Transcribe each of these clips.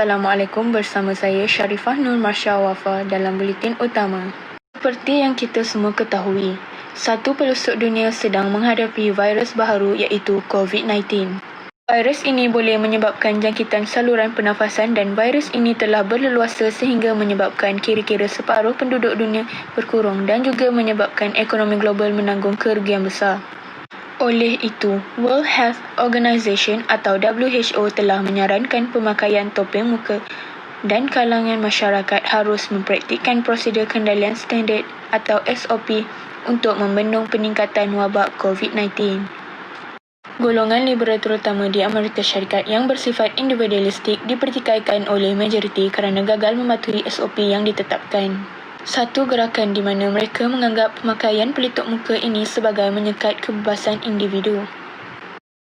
Assalamualaikum, bersama saya Sharifah Nur Marsha Wafa dalam Buletin Utama. Seperti yang kita semua ketahui, satu pelosok dunia sedang menghadapi virus baharu iaitu COVID-19. Virus ini boleh menyebabkan jangkitan saluran pernafasan dan virus ini telah berleluasa sehingga menyebabkan kira-kira separuh penduduk dunia berkurung dan juga menyebabkan ekonomi global menanggung kerugian besar. Oleh itu, World Health Organization atau WHO telah menyarankan pemakaian topeng muka dan kalangan masyarakat harus mempraktikkan prosedur kendalian standard atau SOP untuk membendung peningkatan wabak COVID-19. Golongan liberal terutama di Amerika Syarikat yang bersifat individualistik dipertikaikan oleh majoriti kerana gagal mematuhi SOP yang ditetapkan. Satu gerakan di mana mereka menganggap pemakaian pelitup muka ini sebagai menyekat kebebasan individu.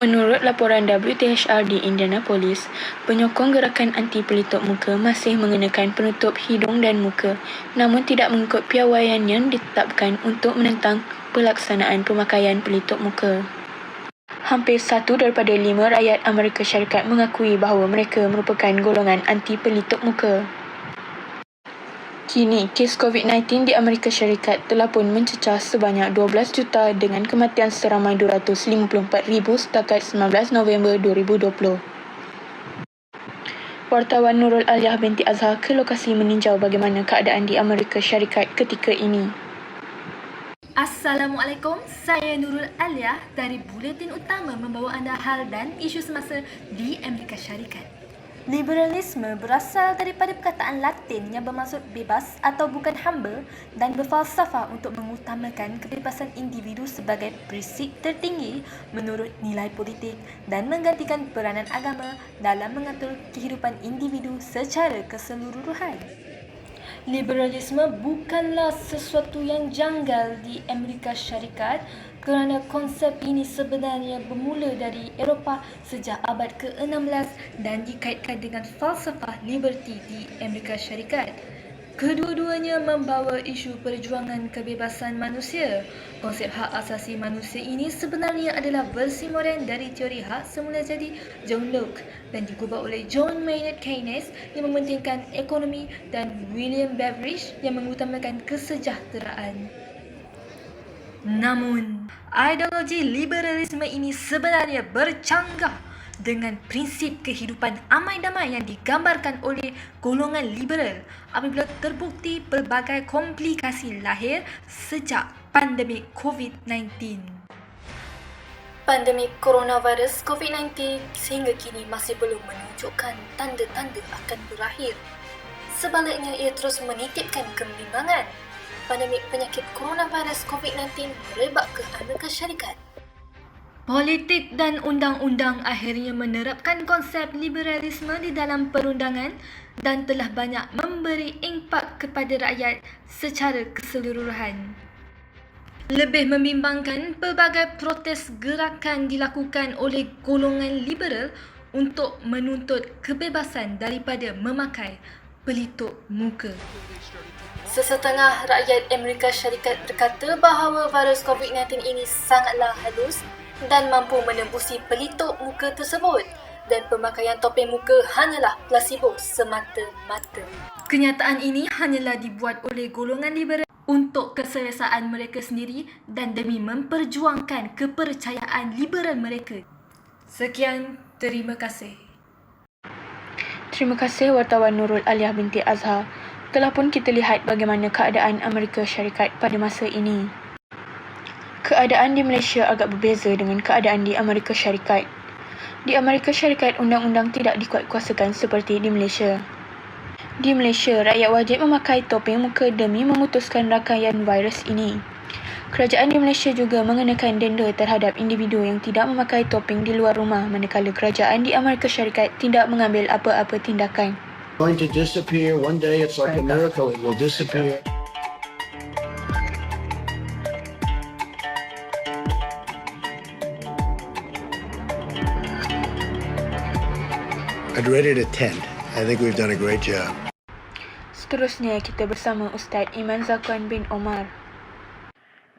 Menurut laporan WTHR di Indianapolis, penyokong gerakan anti pelitup muka masih mengenakan penutup hidung dan muka, namun tidak mengikut piawaian yang ditetapkan untuk menentang pelaksanaan pemakaian pelitup muka. Hampir 1 daripada 5 rakyat Amerika Syarikat mengakui bahawa mereka merupakan golongan anti pelitup muka. Kini, kes COVID-19 di Amerika Syarikat telah pun mencecah sebanyak 12 juta dengan kematian seramai 254,000 setakat 19 November 2020. Wartawan Nurul Aliyah binti Azhar ke lokasi meninjau bagaimana keadaan di Amerika Syarikat ketika ini. Assalamualaikum, saya Nurul Aliyah dari Buletin Utama membawa anda hal dan isu semasa di Amerika Syarikat. Liberalisme berasal daripada perkataan Latin yang bermaksud bebas atau bukan hamba dan berfalsafah untuk mengutamakan kebebasan individu sebagai prinsip tertinggi menurut nilai politik dan menggantikan peranan agama dalam mengatur kehidupan individu secara keseluruhan. Liberalisme bukanlah sesuatu yang janggal di Amerika Syarikat kerana konsep ini sebenarnya bermula dari Eropah sejak abad ke-16 dan dikaitkan dengan falsafah liberty di Amerika Syarikat. Kedua-duanya membawa isu perjuangan kebebasan manusia. Konsep hak asasi manusia ini sebenarnya adalah versi moden dari teori hak semula jadi John Locke dan digubah oleh John Maynard Keynes yang mementingkan ekonomi dan William Beveridge yang mengutamakan kesejahteraan. Namun, ideologi liberalisme ini sebenarnya bercanggah dengan prinsip kehidupan amai damai yang digambarkan oleh golongan liberal apabila terbukti pelbagai komplikasi lahir sejak pandemik COVID-19. Pandemik coronavirus COVID-19 sehingga kini masih belum menunjukkan tanda-tanda akan berakhir. Sebaliknya, ia terus menitipkan kebimbangan. Pandemik penyakit coronavirus COVID-19 merebak ke Amerika Syarikat. Politik dan undang-undang akhirnya menerapkan konsep liberalisme di dalam perundangan dan telah banyak memberi impak kepada rakyat secara keseluruhan. Lebih membimbangkan, pelbagai protes gerakan dilakukan oleh golongan liberal untuk menuntut kebebasan daripada memakai pelitup muka. Sesetengah rakyat Amerika Syarikat berkata bahawa virus COVID-19 ini sangatlah halus dan mampu menembusi pelitup muka tersebut dan pemakaian topeng muka hanyalah placebo semata-mata. Kenyataan ini hanyalah dibuat oleh golongan liberal untuk keselesaan mereka sendiri dan demi memperjuangkan kepercayaan liberal mereka. Sekian, terima kasih. Terima kasih wartawan Nurul Aliyah binti Azhar. Telah pun kita lihat bagaimana keadaan Amerika Syarikat pada masa ini. Keadaan di Malaysia agak berbeza dengan keadaan di Amerika Syarikat. Di Amerika Syarikat, undang-undang tidak dikuatkuasakan seperti di Malaysia. Di Malaysia, rakyat wajib memakai topeng muka demi memutuskan rangkaian virus ini. Kerajaan di Malaysia juga mengenakan denda terhadap individu yang tidak memakai topeng di luar rumah, manakala kerajaan di Amerika Syarikat tidak mengambil apa-apa tindakan. Going to disappear one day. It's like a miracle. It will disappear. I'd rate it a 10. I think we've done a great job. Seterusnya kita bersama Ustaz Iman Zakwan bin Omar.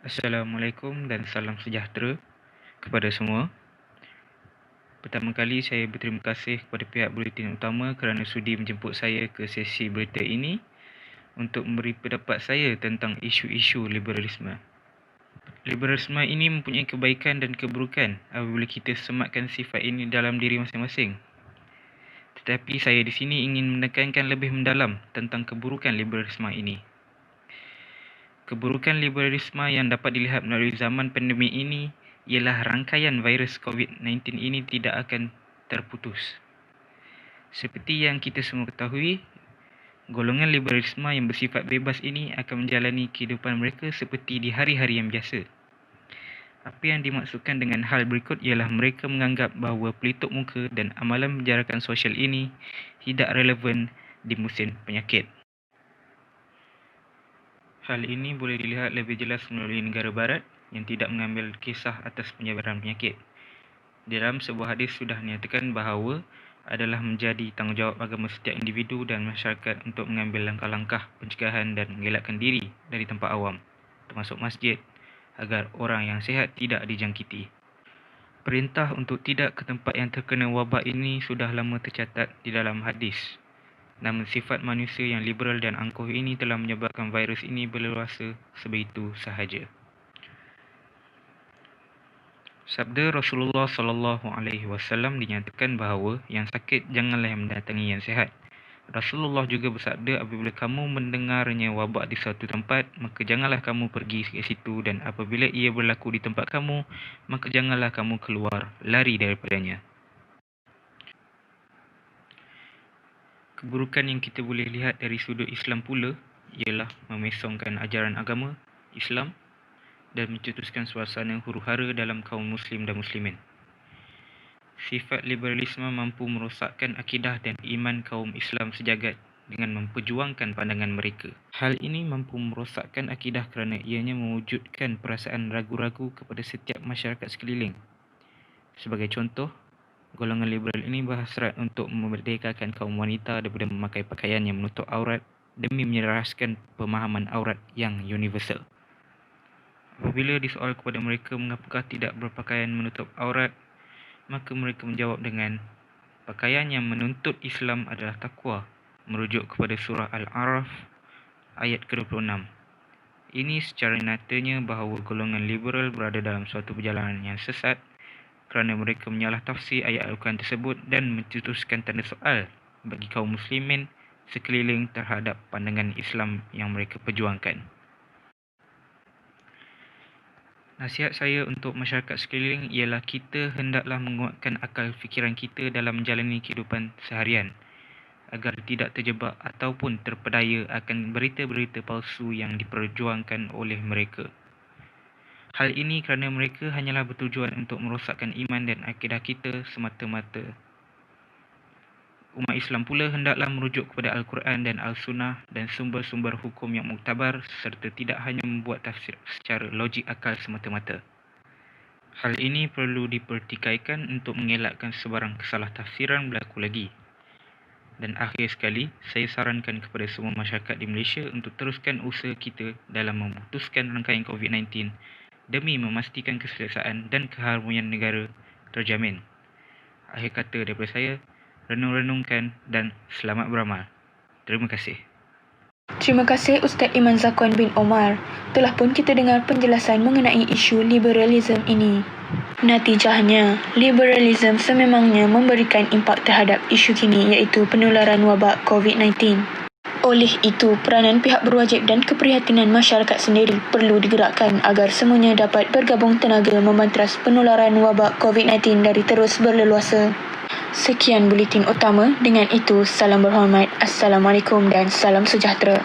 Assalamualaikum dan salam sejahtera kepada semua. Pertama kali saya berterima kasih kepada pihak Buletin Utama kerana sudi menjemput saya ke sesi berita ini untuk memberi pendapat saya tentang isu-isu liberalisme. Liberalisme ini mempunyai kebaikan dan keburukan apabila kita sematkan sifat ini dalam diri masing-masing. Tetapi saya di sini ingin menekankan lebih mendalam tentang keburukan liberalisme ini. Keburukan liberalisme yang dapat dilihat melalui zaman pandemik ini ialah rangkaian virus COVID-19 ini tidak akan terputus. Seperti yang kita semua ketahui, golongan liberalisme yang bersifat bebas ini akan menjalani kehidupan mereka seperti di hari-hari yang biasa. Apa yang dimaksudkan dengan hal berikut ialah mereka menganggap bahawa pelitup muka dan amalan penjarakan sosial ini tidak relevan di musim penyakit. Hal ini boleh dilihat lebih jelas melalui negara barat yang tidak mengambil kisah atas penyebaran penyakit. Dalam sebuah hadis sudah dinyatakan bahawa adalah menjadi tanggungjawab agama setiap individu dan masyarakat untuk mengambil langkah-langkah pencegahan dan mengelakkan diri dari tempat awam, termasuk masjid, agar orang yang sihat tidak dijangkiti. Perintah untuk tidak ke tempat yang terkena wabak ini sudah lama tercatat di dalam hadis. Namun sifat manusia yang liberal dan angkuh ini telah menyebabkan virus ini berleluasa sebegitu sahaja. Sabda Rasulullah SAW dinyatakan bahawa yang sakit janganlah yang mendatangi yang sihat. Rasulullah juga bersabda, apabila kamu mendengarnya wabak di suatu tempat, maka janganlah kamu pergi ke situ, dan apabila ia berlaku di tempat kamu, maka janganlah kamu keluar lari daripadanya. Keburukan yang kita boleh lihat dari sudut Islam pula ialah memesongkan ajaran agama Islam dan mencetuskan suasana huru-hara dalam kaum muslim dan muslimin. Sifat liberalisme mampu merosakkan akidah dan iman kaum Islam sejagat dengan memperjuangkan pandangan mereka. Hal ini mampu merosakkan akidah kerana ianya mewujudkan perasaan ragu-ragu kepada setiap masyarakat sekeliling. Sebagai contoh, golongan liberal ini berhasrat untuk memerdekakan kaum wanita daripada memakai pakaian yang menutup aurat demi menyeraskan pemahaman aurat yang universal. Apabila disoal kepada mereka mengapakah tidak berpakaian menutup aurat, maka mereka menjawab dengan, pakaian yang menuntut Islam adalah takwa, merujuk kepada surah Al-A'raf ayat ke-26. Ini secara nyatanya bahawa golongan liberal berada dalam suatu perjalanan yang sesat kerana mereka menyalah tafsir ayat Al-Quran tersebut dan mencetuskan tanda soal bagi kaum muslimin sekeliling terhadap pandangan Islam yang mereka perjuangkan. Nasihat saya untuk masyarakat sekeliling ialah kita hendaklah menguatkan akal fikiran kita dalam menjalani kehidupan seharian agar tidak terjebak ataupun terpedaya akan berita-berita palsu yang diperjuangkan oleh mereka. Hal ini kerana mereka hanyalah bertujuan untuk merosakkan iman dan akidah kita semata-mata. Umat Islam pula hendaklah merujuk kepada Al-Quran dan Al-Sunnah dan sumber-sumber hukum yang muktabar serta tidak hanya membuat tafsir secara logik akal semata-mata. Hal ini perlu dipertikaikan untuk mengelakkan sebarang kesalah tafsiran berlaku lagi. Dan akhir sekali, saya sarankan kepada semua masyarakat di Malaysia untuk teruskan usaha kita dalam memutuskan rangkaian COVID-19 demi memastikan keselesaan dan keharmonian negara terjamin. Akhir kata daripada saya, renung-renungkan dan selamat beramal. Terima kasih. Terima kasih Ustaz Iman Zakwan bin Omar. Telah pun kita dengar penjelasan mengenai isu liberalism ini. Natijahnya, liberalism sememangnya memberikan impak terhadap isu kini iaitu penularan wabak COVID-19. Oleh itu, peranan pihak berwajib dan keprihatinan masyarakat sendiri perlu digerakkan agar semuanya dapat bergabung tenaga membantras penularan wabak COVID-19 dari terus berleluasa. Sekian Buletin Utama. Dengan itu, salam berhormat. Assalamualaikum dan salam sejahtera.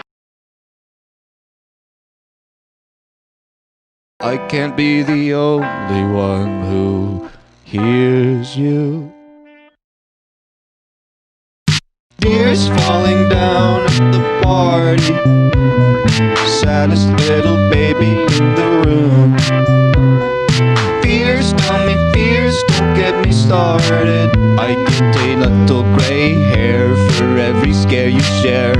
I can't be the only one who hears you. Tears falling down at the party. Saddest little baby in the room. Fears, tell me fears, don't get me started. I get a little grey hair for every scare you share.